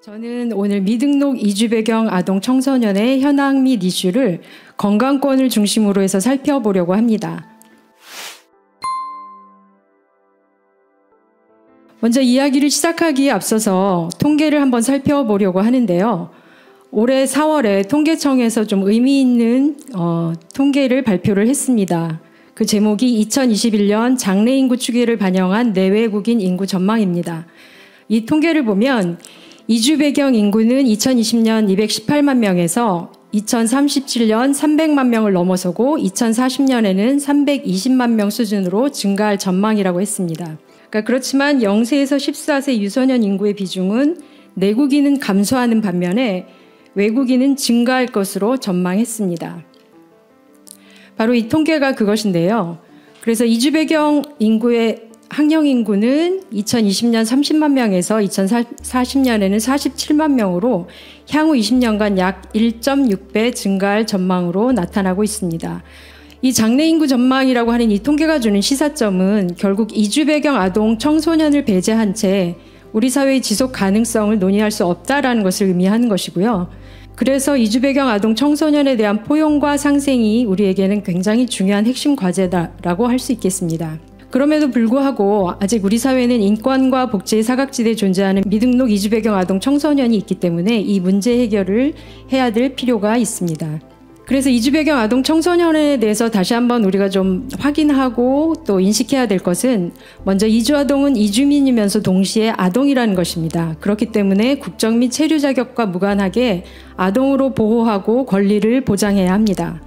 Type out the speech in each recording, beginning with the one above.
저는 오늘 미등록 이주 배경 아동 청소년의 현황 및 이슈를 건강권을 중심으로 해서 살펴보려고 합니다. 먼저 이야기를 시작하기에 앞서서 통계를 한번 살펴보려고 하는데요. 올해 4월에 통계청에서 좀 의미 있는 통계를 발표를 했습니다. 그 제목이 2021년 장래 인구 추계를 반영한 내외국인 인구 전망입니다. 이 통계를 보면 이주 배경 인구는 2020년 218만 명에서 2037년 300만 명을 넘어서고 2040년에는 320만 명 수준으로 증가할 전망이라고 했습니다. 그러니까 그렇지만 0세에서 14세 유소년 인구의 비중은 내국인은 감소하는 반면에 외국인은 증가할 것으로 전망했습니다. 바로 이 통계가 그것인데요. 그래서 이주 배경 인구의 학령 인구는 2020년 30만 명에서 2040년에는 47만 명으로 향후 20년간 약 1.6배 증가할 전망으로 나타나고 있습니다. 이 장래 인구 전망이라고 하는 이 통계가 주는 시사점은 결국 이주 배경 아동 청소년을 배제한 채 우리 사회의 지속 가능성을 논의할 수 없다라는 것을 의미하는 것이고요. 그래서 이주 배경 아동 청소년에 대한 포용과 상생이 우리에게는 굉장히 중요한 핵심 과제다라고 할 수 있겠습니다. 그럼에도 불구하고 아직 우리 사회는 인권과 복지의 사각지대에 존재하는 미등록 이주 배경 아동 청소년이 있기 때문에 이 문제 해결을 해야 될 필요가 있습니다. 그래서 이주 배경 아동 청소년에 대해서 다시 한번 우리가 좀 확인하고 또 인식해야 될 것은 먼저 이주 아동은 이주민이면서 동시에 아동이라는 것입니다. 그렇기 때문에 국적 및 체류 자격과 무관하게 아동으로 보호하고 권리를 보장해야 합니다.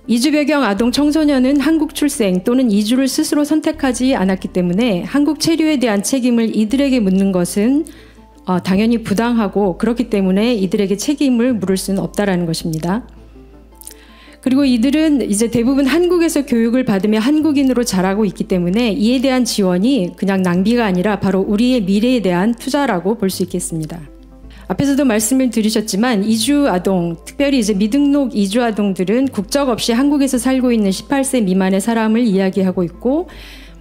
이주 배경 아동 청소년은 한국 출생 또는 이주를 스스로 선택하지 않았기 때문에 한국 체류에 대한 책임을 이들에게 묻는 것은 당연히 부당하고 그렇기 때문에 이들에게 책임을 물을 수는 없다라는 것입니다. 그리고 이들은 이제 대부분 한국에서 교육을 받으며 한국인으로 자라고 있기 때문에 이에 대한 지원이 그냥 낭비가 아니라 바로 우리의 미래에 대한 투자라고 볼 수 있겠습니다. 앞에서도 말씀을 드리셨지만 이주 아동, 특별히 이제 미등록 이주 아동들은 국적 없이 한국에서 살고 있는 18세 미만의 사람을 이야기하고 있고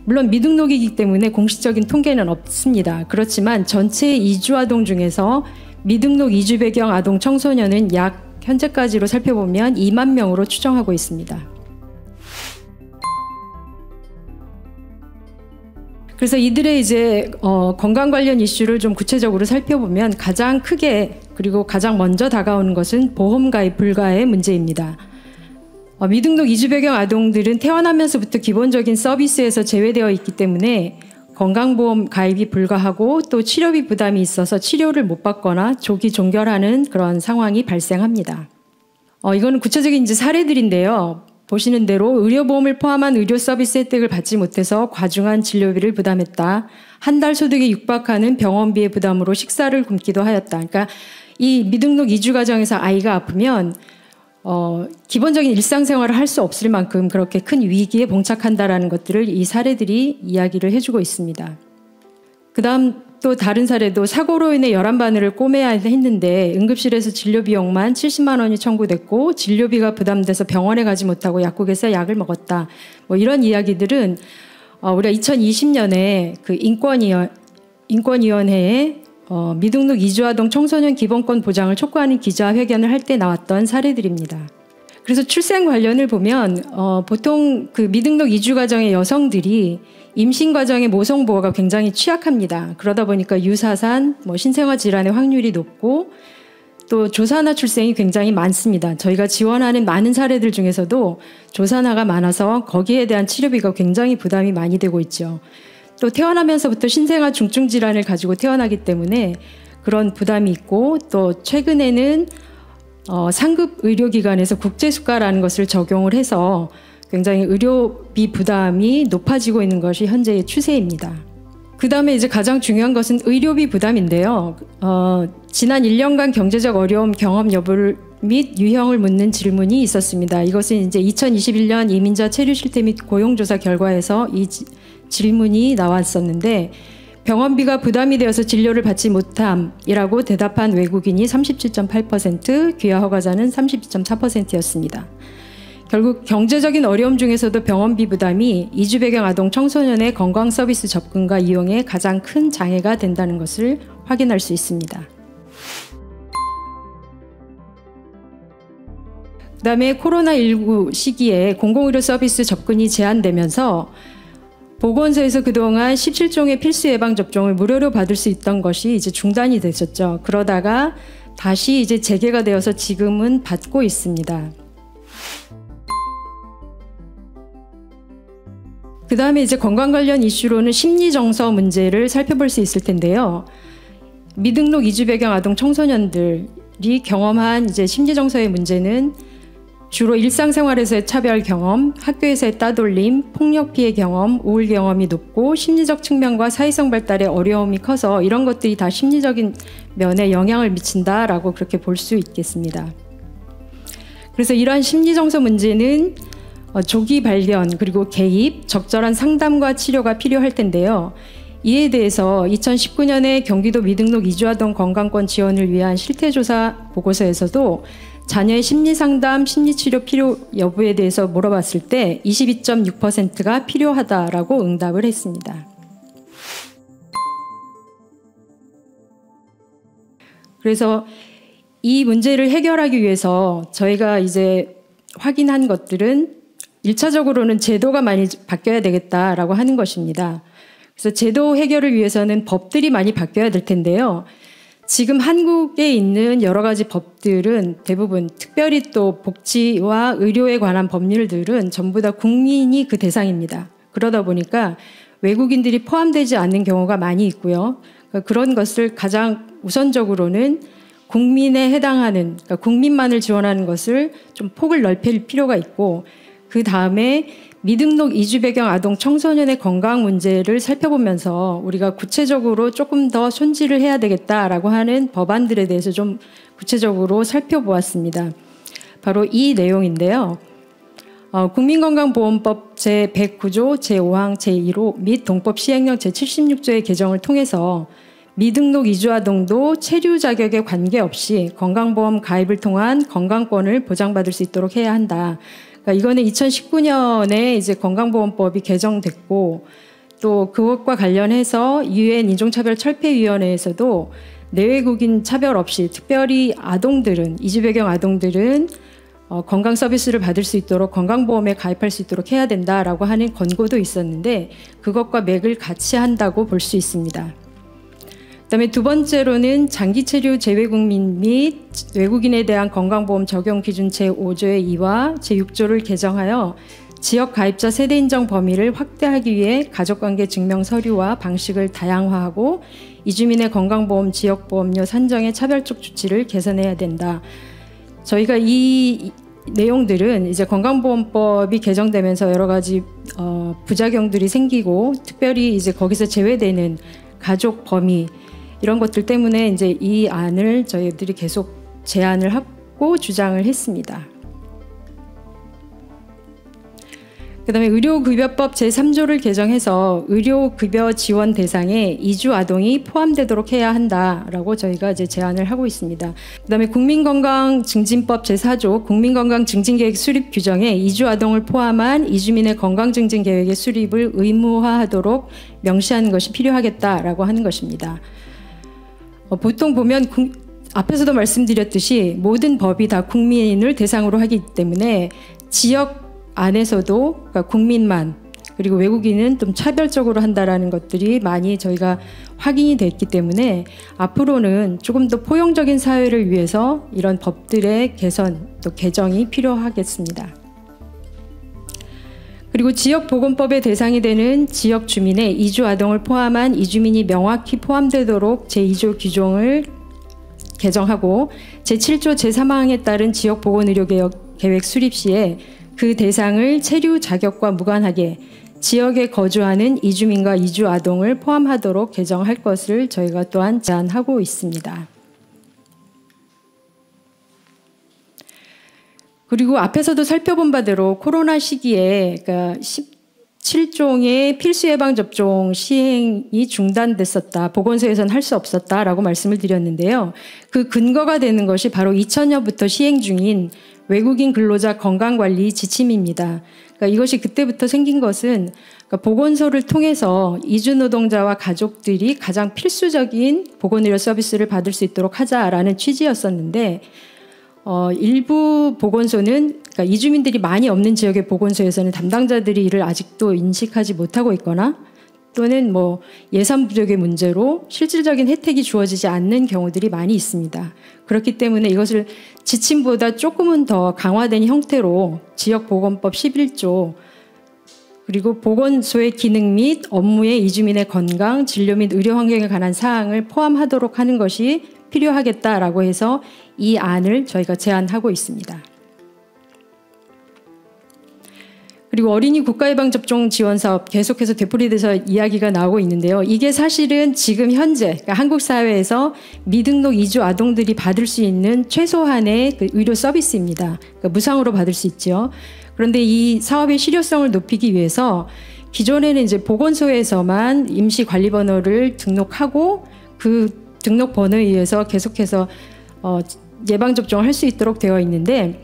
물론 미등록이기 때문에 공식적인 통계는 없습니다. 그렇지만 전체 이주 아동 중에서 미등록 이주 배경 아동 청소년은 약 현재까지로 살펴보면 2만 명으로 추정하고 있습니다. 그래서 이들의 이제 건강 관련 이슈를 좀 구체적으로 살펴보면 가장 크게 그리고 가장 먼저 다가오는 것은 보험 가입 불가의 문제입니다. 미등록 이주 배경 아동들은 태어나면서부터 기본적인 서비스에서 제외되어 있기 때문에 건강보험 가입이 불가하고 또 치료비 부담이 있어서 치료를 못 받거나 조기 종결하는 그런 상황이 발생합니다. 이거는 구체적인 이제 사례들인데요. 보시는 대로 의료보험을 포함한 의료 서비스 혜택을 받지 못해서 과중한 진료비를 부담했다. 한 달 소득에 육박하는 병원비의 부담으로 식사를 굶기도 하였다. 그러니까 이 미등록 이주 가정에서 아이가 아프면 기본적인 일상생활을 할 수 없을 만큼 그렇게 큰 위기에 봉착한다라는 것들을 이 사례들이 이야기를 해주고 있습니다. 그 다음 또 다른 사례도 사고로 인해 혈안바늘을 꼬매야 했는데 응급실에서 진료비용만 70만 원이 청구됐고 진료비가 부담돼서 병원에 가지 못하고 약국에서 약을 먹었다. 뭐 이런 이야기들은 우리가 2020년에 그 인권위원회에 미등록 이주아동 청소년 기본권 보장을 촉구하는 기자회견을 할 때 나왔던 사례들입니다. 그래서 출생 관련을 보면 보통 그 미등록 이주 가정의 여성들이 임신 과정의 모성 보호가 굉장히 취약합니다. 그러다 보니까 유사산, 신생아 질환의 확률이 높고 또 조산아 출생이 굉장히 많습니다. 저희가 지원하는 많은 사례들 중에서도 조산아가 많아서 거기에 대한 치료비가 굉장히 부담이 많이 되고 있죠. 또 태어나면서부터 신생아 중증 질환을 가지고 태어나기 때문에 그런 부담이 있고 또 최근에는 상급 의료기관에서 국제수가라는 것을 적용을 해서 굉장히 의료비 부담이 높아지고 있는 것이 현재의 추세입니다. 그 다음에 이제 가장 중요한 것은 의료비 부담인데요. 지난 1년간 경제적 어려움 경험 여부를 및 유형을 묻는 질문이 있었습니다. 이것은 이제 2021년 이민자 체류 실태 및 고용조사 결과에서 이 질문이 나왔었는데 병원비가 부담이 되어서 진료를 받지 못함이라고 대답한 외국인이 37.8%, 귀화 허가자는 32.4%였습니다. 결국 경제적인 어려움 중에서도 병원비 부담이 이주 배경 아동 청소년의 건강 서비스 접근과 이용에 가장 큰 장애가 된다는 것을 확인할 수 있습니다. 그다음에 코로나19 시기에 공공의료 서비스 접근이 제한되면서 보건소에서 그동안 17종의 필수 예방접종을 무료로 받을 수 있던 것이 이제 중단이 됐었죠. 그러다가 다시 이제 재개가 되어서 지금은 받고 있습니다. 그 다음에 이제 건강 관련 이슈로는 심리정서 문제를 살펴볼 수 있을 텐데요. 미등록 이주 배경 아동 청소년들이 경험한 이제 심리정서의 문제는 주로 일상생활에서의 차별 경험, 학교에서의 따돌림, 폭력 피해 경험, 우울 경험이 높고 심리적 측면과 사회성 발달에 어려움이 커서 이런 것들이 다 심리적인 면에 영향을 미친다라고 그렇게 볼 수 있겠습니다. 그래서 이러한 심리정서 문제는 조기 발견 그리고 개입, 적절한 상담과 치료가 필요할 텐데요. 이에 대해서 2019년에 경기도 미등록 이주아동 건강권 지원을 위한 실태조사 보고서에서도 자녀의 심리상담, 심리치료 필요 여부에 대해서 물어봤을 때 22.6%가 필요하다라고 응답을 했습니다. 그래서 이 문제를 해결하기 위해서 저희가 이제 확인한 것들은 1차적으로는 제도가 많이 바뀌어야 되겠다라고 하는 것입니다. 그래서 제도 해결을 위해서는 법들이 많이 바뀌어야 될 텐데요. 지금 한국에 있는 여러 가지 법들은 대부분 특별히 또 복지와 의료에 관한 법률들은 전부 다 국민이 그 대상입니다. 그러다 보니까 외국인들이 포함되지 않는 경우가 많이 있고요. 그런 것을 가장 우선적으로는 국민에 해당하는, 그러니까 국민만을 지원하는 것을 좀 폭을 넓힐 필요가 있고, 그 다음에 미등록 이주 배경 아동 청소년의 건강 문제를 살펴보면서 우리가 구체적으로 조금 더 손질을 해야 되겠다라고 하는 법안들에 대해서 좀 구체적으로 살펴보았습니다. 바로 이 내용인데요. 국민건강보험법 제109조 제5항 제1호 및 동법 시행령 제76조의 개정을 통해서 미등록 이주아동도 체류 자격에 관계없이 건강보험 가입을 통한 건강권을 보장받을 수 있도록 해야 한다. 그러니까 이거는 2019년에 이제 건강보험법이 개정됐고 또 그것과 관련해서 유엔 인종차별철폐위원회에서도 내외국인 차별 없이 특별히 아동들은 이주 배경 아동들은 건강 서비스를 받을 수 있도록 건강보험에 가입할 수 있도록 해야 된다라고 하는 권고도 있었는데 그것과 맥을 같이 한다고 볼 수 있습니다. 그다음에 두 번째로는 장기 체류 재외국민 및 외국인에 대한 건강보험 적용 기준 제5조의 2와 제6조를 개정하여 지역 가입자 세대 인정 범위를 확대하기 위해 가족관계 증명 서류와 방식을 다양화하고 이주민의 건강보험 지역보험료 산정의 차별적 조치를 개선해야 된다. 저희가 이 내용들은 이제 건강보험법이 개정되면서 여러 가지 부작용들이 생기고 특별히 이제 거기서 제외되는 가족 범위 이런 것들 때문에 이제 이 안을 저희들이 계속 제안을 하고 주장을 했습니다. 그다음에 의료급여법 제3조를 개정해서 의료급여 지원 대상에 이주 아동이 포함되도록 해야 한다라고 저희가 이제 제안을 하고 있습니다. 그다음에 국민건강증진법 제4조 국민건강증진계획 수립 규정에 이주 아동을 포함한 이주민의 건강증진 계획의 수립을 의무화하도록 명시하는 것이 필요하겠다라고 하는 것입니다. 보통 보면 앞에서도 말씀드렸듯이 모든 법이 다 국민을 대상으로 하기 때문에 지역 안에서도 그러니까 국민만 그리고 외국인은 좀 차별적으로 한다라는 것들이 많이 저희가 확인이 됐기 때문에 앞으로는 조금 더 포용적인 사회를 위해서 이런 법들의 개선 또 개정이 필요하겠습니다. 그리고 지역보건법의 대상이 되는 지역 주민의 이주 아동을 포함한 이주민이 명확히 포함되도록 제2조 규정을 개정하고 제7조 제3항에 따른 지역보건의료개혁 계획 수립 시에 그 대상을 체류 자격과 무관하게 지역에 거주하는 이주민과 이주 아동을 포함하도록 개정할 것을 저희가 또한 제안하고 있습니다. 그리고 앞에서도 살펴본 바대로 코로나 시기에 그러니까 17종의 필수 예방접종 시행이 중단됐었다. 보건소에서는 할 수 없었다라고 말씀을 드렸는데요. 그 근거가 되는 것이 바로 2000년부터 시행 중인 외국인 근로자 건강관리 지침입니다. 그러니까 이것이 그때부터 생긴 것은 그러니까 보건소를 통해서 이주 노동자와 가족들이 가장 필수적인 보건의료 서비스를 받을 수 있도록 하자라는 취지였었는데 일부 보건소는 그러니까 이주민들이 많이 없는 지역의 보건소에서는 담당자들이 이를 아직도 인식하지 못하고 있거나 또는 뭐 예산 부족의 문제로 실질적인 혜택이 주어지지 않는 경우들이 많이 있습니다. 그렇기 때문에 이것을 지침보다 조금은 더 강화된 형태로 지역보건법 11조 그리고 보건소의 기능 및 업무에 이주민의 건강, 진료 및 의료 환경에 관한 사항을 포함하도록 하는 것이 필요하겠다라고 해서 이 안을 저희가 제안하고 있습니다. 그리고 어린이 국가예방접종 지원 사업 계속해서 되풀이돼서 이야기가 나오고 있는데요. 이게 사실은 지금 현재 그러니까 한국 사회에서 미등록 이주 아동들이 받을 수 있는 최소한의 그 의료 서비스입니다. 그러니까 무상으로 받을 수 있죠. 그런데 이 사업의 실효성을 높이기 위해서 기존에는 이제 보건소에서만 임시관리번호를 등록하고 그 등록 번호에 의해서 계속해서 예방접종을 할 수 있도록 되어 있는데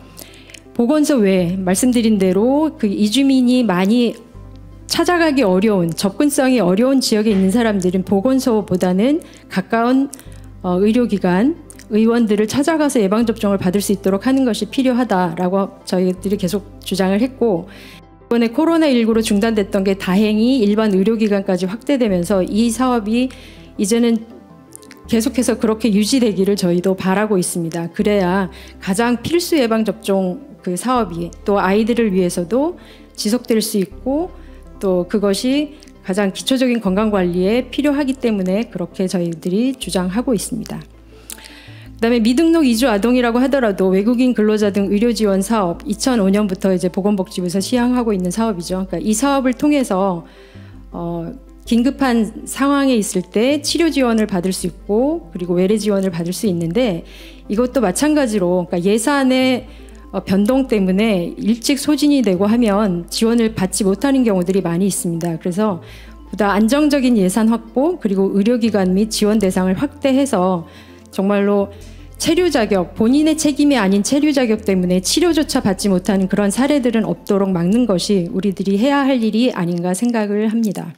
보건소 외에 말씀드린 대로 그 이주민이 많이 찾아가기 어려운 접근성이 어려운 지역에 있는 사람들은 보건소보다는 가까운 의료기관, 의원들을 찾아가서 예방접종을 받을 수 있도록 하는 것이 필요하다라고 저희들이 계속 주장을 했고 이번에 코로나19로 중단됐던 게 다행히 일반 의료기관까지 확대되면서 이 사업이 이제는 계속해서 그렇게 유지되기를 저희도 바라고 있습니다. 그래야 가장 필수 예방접종 그 사업이 또 아이들을 위해서도 지속될 수 있고 또 그것이 가장 기초적인 건강관리에 필요하기 때문에 그렇게 저희들이 주장하고 있습니다. 그다음에 미등록 이주 아동이라고 하더라도 외국인 근로자 등 의료 지원 사업 2005년부터 이제 보건복지부에서 시행하고 있는 사업이죠. 그러니까 이 사업을 통해서 긴급한 상황에 있을 때 치료 지원을 받을 수 있고 그리고 외래 지원을 받을 수 있는데 이것도 마찬가지로 그러니까 예산의 변동 때문에 일찍 소진이 되고 하면 지원을 받지 못하는 경우들이 많이 있습니다. 그래서 보다 안정적인 예산 확보 그리고 의료기관 및 지원 대상을 확대해서 정말로 체류 자격, 본인의 책임이 아닌 체류 자격 때문에 치료조차 받지 못하는 그런 사례들은 없도록 막는 것이 우리들이 해야 할 일이 아닌가 생각을 합니다.